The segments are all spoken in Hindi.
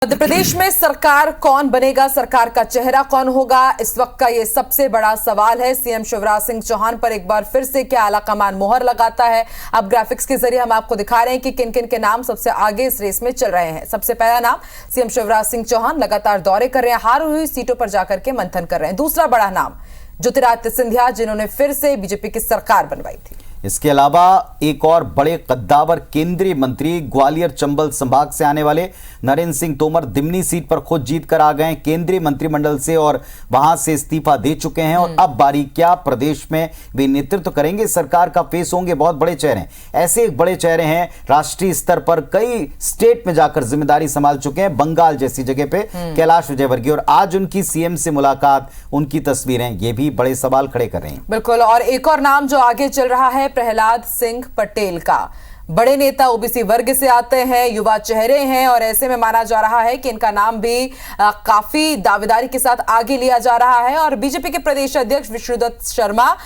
मध्य प्रदेश में सरकार कौन बनेगा, सरकार का चेहरा कौन होगा, इस वक्त का ये सबसे बड़ा सवाल है। सीएम शिवराज सिंह चौहान पर एक बार फिर से क्या आलाकमान मोहर लगाता है। अब ग्राफिक्स के जरिए हम आपको दिखा रहे हैं कि किन किन के नाम सबसे आगे इस रेस में चल रहे हैं। सबसे पहला नाम सीएम शिवराज सिंह चौहान, लगातार दौरे कर रहे हैं, हार हुई सीटों पर जाकर के मंथन कर रहे हैं। दूसरा बड़ा नाम ज्योतिरादित्य सिंधिया, जिन्होंने फिर से बीजेपी की सरकार बनवाई थी। इसके अलावा एक और बड़े कद्दावर केंद्रीय मंत्री, ग्वालियर चंबल संभाग से आने वाले नरेंद्र सिंह तोमर दिमनी सीट पर खुद जीत कर आ गए केंद्रीय मंत्रिमंडल से और वहां से इस्तीफा दे चुके हैं। और अब बारी क्या प्रदेश में वे नेतृत्व करेंगे, सरकार का फेस होंगे। बहुत बड़े चेहरे हैं, ऐसे एक बड़े चेहरे हैं राष्ट्रीय स्तर पर कई स्टेट में जाकर जिम्मेदारी संभाल चुके हैं, बंगाल जैसी जगह पे कैलाश विजयवर्गीय। और आज उनकी सीएम से मुलाकात, उनकी तस्वीरें, ये भी बड़े सवाल खड़े कर रहे हैं। बिल्कुल। और एक और नाम जो आगे चल रहा है प्रहलाद सिंह पटेल का। बड़े नेता ओबीसी वर्ग से आते हैं, युवा चेहरे हैं और ऐसे में माना जा रहा है कि इनका नाम भी काफी दावेदारी के साथ आगे लिया जा रहा है। और बीजेपी के प्रदेश अध्यक्ष विष्णुदत्त शर्मा,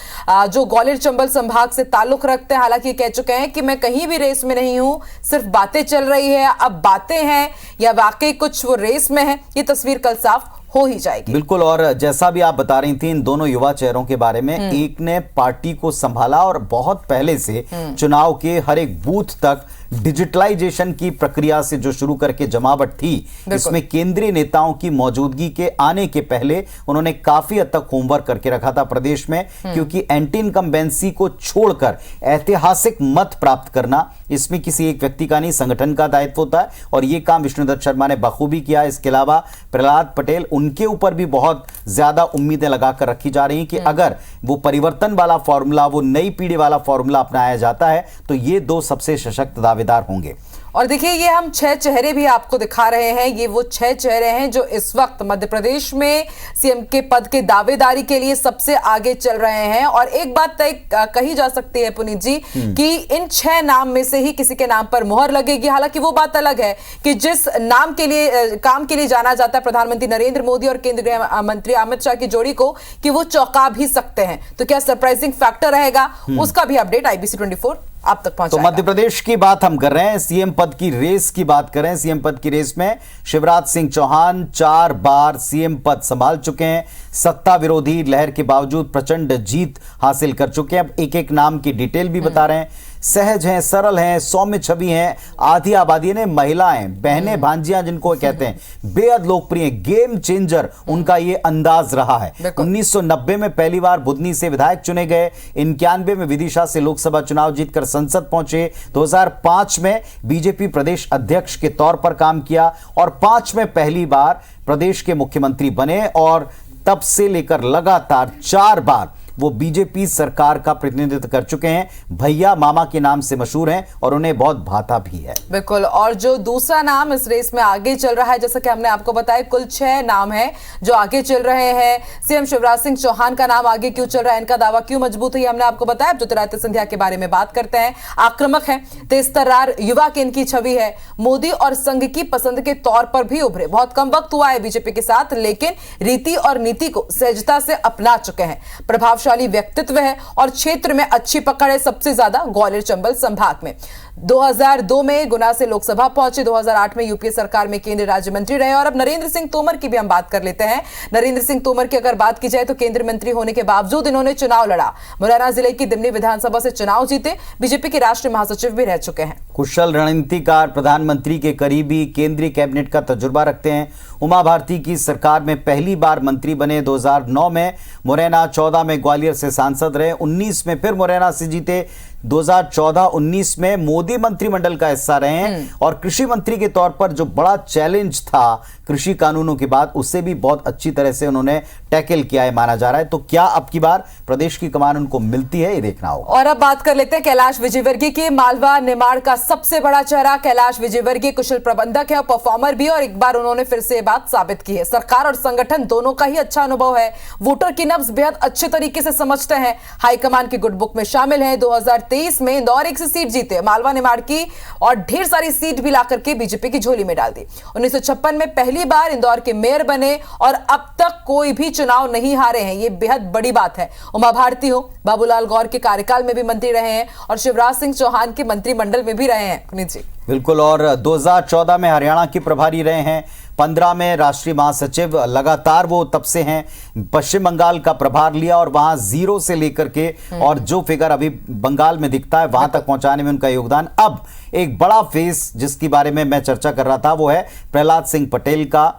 जो ग्वालियर चंबल संभाग से ताल्लुक रखते हैं, हालांकि कह चुके हैं कि मैं कहीं भी रेस में नहीं हूं, सिर्फ बातें चल रही है। अब बातें हैं या वाकई कुछ वो रेस में है, ये तस्वीर कल साफ हो ही जाएगी। बिल्कुल। और जैसा भी आप बता रही थी इन दोनों युवा चेहरों के बारे में, एक ने पार्टी को संभाला और बहुत पहले से चुनाव के हर एक बूथ तक डिजिटलाइजेशन की प्रक्रिया से जो शुरू करके जमावट थी, इसमें केंद्रीय नेताओं की मौजूदगी के आने के पहले उन्होंने काफी हद तक होमवर्क करके रखा था प्रदेश में, क्योंकि एंटी इनकम्बेंसी को छोड़कर ऐतिहासिक मत प्राप्त करना इसमें किसी एक व्यक्ति का नहीं, संगठन का दायित्व होता है। और यह काम विष्णुदत्त शर्मा ने बखूबी किया। इसके अलावा प्रहलाद पटेल, उनके ऊपर भी बहुत ज्यादा उम्मीदें लगाकर रखी जा रही हैं कि अगर वो परिवर्तन वाला फॉर्मूला, वो नई पीढ़ी वाला फॉर्मूला अपनाया जाता है तो ये दो सबसे सशक्त दावेदार होंगे। और देखिए, ये हम 6 चेहरे भी आपको दिखा रहे हैं। ये वो 6 चेहरे हैं जो इस वक्त मध्य प्रदेश में सीएम के पद के दावेदारी के लिए सबसे आगे चल रहे हैं। और एक बात तय कही जा सकती है पुनीत जी कि इन 6 नाम में से ही किसी के नाम पर मोहर लगेगी। हालांकि वो बात अलग है कि जिस नाम के लिए, काम के लिए जाना जाता है प्रधानमंत्री नरेंद्र मोदी और केंद्रीय गृह मंत्री अमित शाह की जोड़ी को, कि वो चौंका भी सकते हैं। तो क्या सरप्राइजिंग फैक्टर रहेगा, उसका भी अपडेट IBC 24 आप तक पहुंचाएगा। तो मध्य प्रदेश की बात हम कर रहे हैं, सीएम पद की रेस की बात कर रहे हैं। सीएम पद की रेस में शिवराज सिंह चौहान 4 बार सीएम पद संभाल चुके हैं, सत्ता विरोधी लहर के बावजूद प्रचंड जीत हासिल कर चुके हैं। अब एक एक नाम की डिटेल भी बता रहे हैं। सहज हैं, सरल हैं, सौम्य छवि हैं, आधी आबादी ने महिलाएं, बहनें, भांजियां जिनको कहते हैं, बेहद लोकप्रिय, गेम चेंजर उनका ये अंदाज रहा है। 1990 में पहली बार बुधनी से विधायक चुने गए, 91 में विदिशा से लोकसभा चुनाव जीतकर संसद पहुंचे, 2005 में बीजेपी प्रदेश अध्यक्ष के तौर पर काम किया और 5 में पहली बार प्रदेश के मुख्यमंत्री बने। और तब से लेकर लगातार 4 बार वो बीजेपी सरकार का प्रतिनिधित्व कर चुके हैं। भैया मामा के नाम से मशहूर हैं और उन्हें बहुत भाता भी है। बिल्कुल। और जो दूसरा नाम इस रेस में आगे चल रहा है, जैसा कि हमने आपको बताया, कुल 6 नाम हैं जो आगे चल रहे हैं। सीएम शिवराज सिंह चौहान का नाम आगे क्यों चल रहा है, इनका दावा क्यों मजबूत है, ये हमने आपको बताया। ज्योतिरादित्य सिंधिया के बारे में बात करते हैं। आक्रामक है, तेज तर्रार युवा की इनकी छवि है, मोदी और संघ की पसंद के तौर पर भी उभरे। बहुत कम वक्त हुआ है बीजेपी के साथ, लेकिन रीति और नीति को सहजता से अपना चुके हैं। प्रभावशाली व्यक्तित्व है और क्षेत्र में अच्छी पकड़ है, सबसे ज्यादा ग्वालियर चंबल संभाग में। 2002 में गुना से लोकसभा पहुंचे, 2008 में यूपीए सरकार में केंद्रीय राज्य मंत्री रहे। और अब नरेंद्र सिंह तोमर की भी हम बात कर लेते हैं। नरेंद्र सिंह तोमर की अगर बात की जाए तो केंद्रीय मंत्री होने के बावजूद इन्होंने चुनाव लड़ा, मुरैना जिले की दिमनी विधानसभा से चुनाव जीते, बीजेपी के राष्ट्रीय महासचिव भी रह चुके हैं। कुशल रणनीतिकार, प्रधानमंत्री के करीबी, केंद्रीय कैबिनेट का तजुर्बा रखते हैं। उमा भारती की सरकार में पहली बार मंत्री बने, 2009 में मुरैना, 14 में ग्वालियर से सांसद रहे, 19 में फिर मुरैना से जीते, 2014-19 में मोदी मंत्रिमंडल का हिस्सा रहे हैं। और कृषि मंत्री के तौर पर जो बड़ा चैलेंज था कृषि कानूनों के बाद, उससे भी बहुत अच्छी तरह से उन्होंने टैकल किया है माना जा रहा है। तो क्या अब की बार प्रदेश की कमान उनको मिलती है, ये देखना होगा। और अब बात कर लेते हैं कैलाश विजयवर्गीय की। मालवा निमाड़ का सबसे बड़ा चेहरा कैलाश विजयवर्गीय कुशल प्रबंधक है और परफॉर्मर भी, और एक बार उन्होंने फिर से बात साबित की है। सरकार और संगठन दोनों का ही अच्छा अनुभव है, वोटर की नब्ज बेहद अच्छे तरीके से समझते हैं, हाईकमान की गुड बुक में शामिल है। 2023 में इंदौर 1 सीट जीते, मालवा निमाड़ की, और ढेर सारी सीट भी लाकर के बीजेपी की झोली में डाल दी। 1956 में पहली बार इंदौर के मेयर बने और अब तक कोई भी चुनाव नहीं हारे हैं, ये बेहद बड़ी बात है। उमा भारती हो, बाबूलाल गौर के कार्यकाल में भी मंत्री रहे हैं और शिवराज सिंह चौहान के मंत्रिमंडल में भी रहे हैं। पुनीत जी। बिल्कुल। और 2014 में हरियाणा के प्रभारी रहे हैं, 15 में राष्ट्रीय महासचिव, लगातार वो तब से हैं। पश्चिम बंगाल का प्रभार लिया और वहां 0 से लेकर के और जो फिगर अभी बंगाल में दिखता है वहां तक पहुंचाने में उनका योगदान। अब एक बड़ा फेस जिसके बारे में मैं चर्चा कर रहा था वो है प्रहलाद सिंह पटेल का।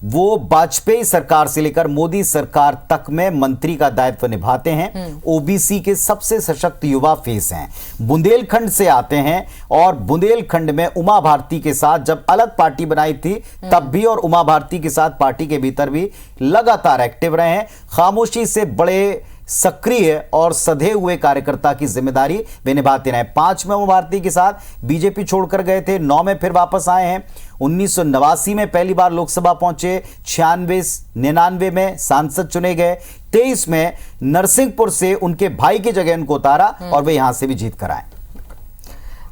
वो वाजपेयी सरकार से लेकर मोदी सरकार तक में मंत्री का दायित्व निभाते हैं। ओबीसी के सबसे सशक्त युवा फेस हैं। बुंदेलखंड से आते हैं और बुंदेलखंड में उमा भारती के साथ जब अलग पार्टी बनाई थी तब भी और उमा भारती के साथ पार्टी के भीतर भी लगातार एक्टिव रहे हैं। खामोशी से बड़े सक्रिय और सधे हुए कार्यकर्ता की जिम्मेदारी वे निभाते रहे। 5 में उमा भारती के साथ बीजेपी छोड़कर गए थे, 9 में फिर वापस आए हैं। 1989 में पहली बार लोकसभा पहुंचे, 96-99 में सांसद चुने गए, 23 में नरसिंहपुर से उनके भाई की जगह उनको उतारा और वे यहां से भी जीत कर आए।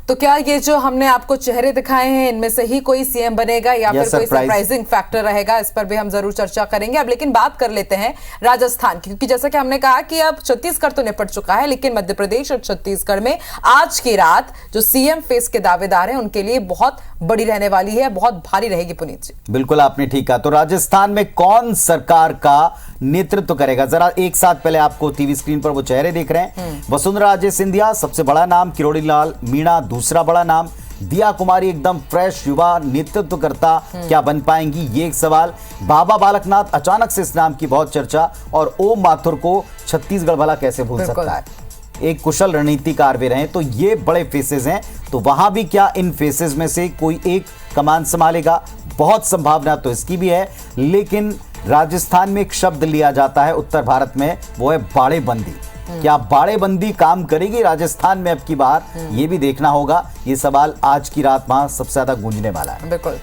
तो क्या ये जो हमने आपको चेहरे दिखाए हैं इनमें से ही कोई सीएम बनेगा या फिर कोई सरप्राइजिंग फैक्टर रहेगा, इस पर भी हम जरूर चर्चा करेंगे। अब लेकिन बात कर लेते हैं राजस्थान की, क्योंकि जैसा कि हमने कहा कि अब छत्तीसगढ़ तो निपट चुका है, लेकिन मध्य प्रदेश और छत्तीसगढ़ में आज की रात जो सीएम फेस के दावेदार हैं उनके लिए बहुत बड़ी रहने वाली है, बहुत भारी रहेगी। पुनीत जी, बिल्कुल आपने ठीक कहा। तो राजस्थान में कौन सरकार का नेतृत्व करेगा, जरा एक साथ पहले आपको टीवी स्क्रीन पर वो चेहरे देख रहे हैं। वसुंधरा राजे सिंधिया सबसे बड़ा नाम, किरोड़ी लाल मीणा दूसरा बड़ा नाम, दिया कुमारी एकदम फ्रेश युवा नेतृत्वकर्ता क्या बन पाएंगी ये एक सवाल। बाबा बालकनाथ अचानक से इस नाम की बहुत चर्चा, और ओम माथुर को छत्तीसगढ़ भला कैसे भूल सकता है, एक कुशल रणनीतिकार वे रहे। तो ये बड़े फेसेस हैं। तो वहां भी क्या इन फेसेस में से कोई एक कमान संभालेगा, बहुत संभावना तो इसकी भी है। लेकिन राजस्थान में एक शब्द लिया जाता है उत्तर भारत में, वो है बाड़ेबंदी। क्या बाड़ेबंदी काम करेगी राजस्थान में अब की बार, ये भी देखना होगा। ये सवाल आज की रात वहां सबसे ज्यादा गूंजने वाला है। बिल्कुल।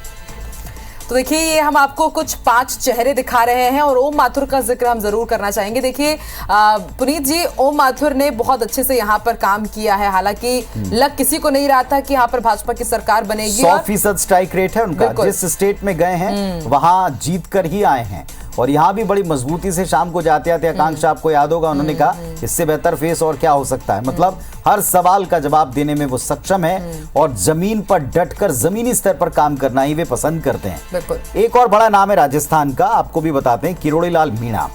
तो देखिए ये हम आपको कुछ 5 चेहरे दिखा रहे हैं और ओम माथुर का जिक्र हम जरूर करना चाहेंगे। देखिए पुनीत जी, ओम माथुर ने बहुत अच्छे से यहाँ पर काम किया है। हालांकि लग किसी को नहीं रहा था कि यहाँ पर भाजपा की सरकार बनेगी। 100% स्ट्राइक रेट है उनका, जिस स्टेट में गए हैं वहां जीत कर ही आए हैं। और यहाँ भी बड़ी मजबूती से शाम को जाते आते आकांक्षा आपको याद होगा उन्होंने कहा इससे बेहतर फेस और क्या हो सकता है। मतलब हर सवाल का जवाब देने में वो सक्षम है और जमीन पर डटकर जमीनी स्तर पर काम करना ही वे पसंद करते हैं। एक और बड़ा नाम है राजस्थान का, आपको भी बताते हैं, किरोड़ी लाल मीणा।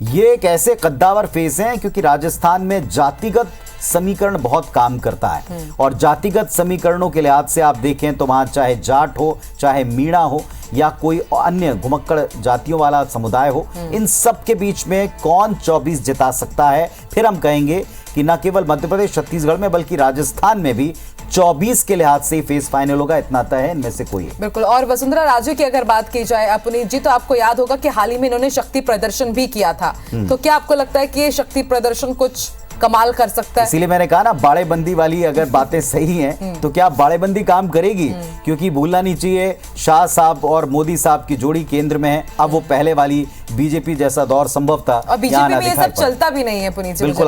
ये एक ऐसे कद्दावर फेस हैं क्योंकि राजस्थान में जातिगत समीकरण बहुत काम करता है। और जातिगत समीकरणों के लिहाज से आप देखें तो वहां चाहे जाट हो, चाहे मीणा हो या कोई अन्य घुमक्कड़ जातियों वाला समुदाय हो, इन सब के बीच में कौन 24 जिता सकता है। फिर हम कहेंगे कि न केवल मध्य प्रदेश छत्तीसगढ़ में बल्कि राजस्थान में भी 24 के लिहाज से फेस फाइनल होगा, इतना तय है इनमें से कोई। बिल्कुल। और वसुंधरा राजे की अगर बात की जाए पुनीत जी, तो आपको याद होगा कि हाल ही में इन्होंने शक्ति प्रदर्शन भी किया था। तो क्या आपको लगता है कि ये शक्ति प्रदर्शन कुछ कमाल कर सकता है? इसीलिए मैंने कहा ना, बाड़ेबंदी वाली अगर बातें सही हैं तो क्या बाड़ेबंदी काम करेगी? क्योंकि भूलना नहीं चाहिए शाह साहब और मोदी साहब की जोड़ी केंद्र में है। अब वो पहले वाली बीजेपी जैसा दौर संभव था, और बीजेपी में ये सब चलता भी नहीं है पुनीत जी। बिल्कुल।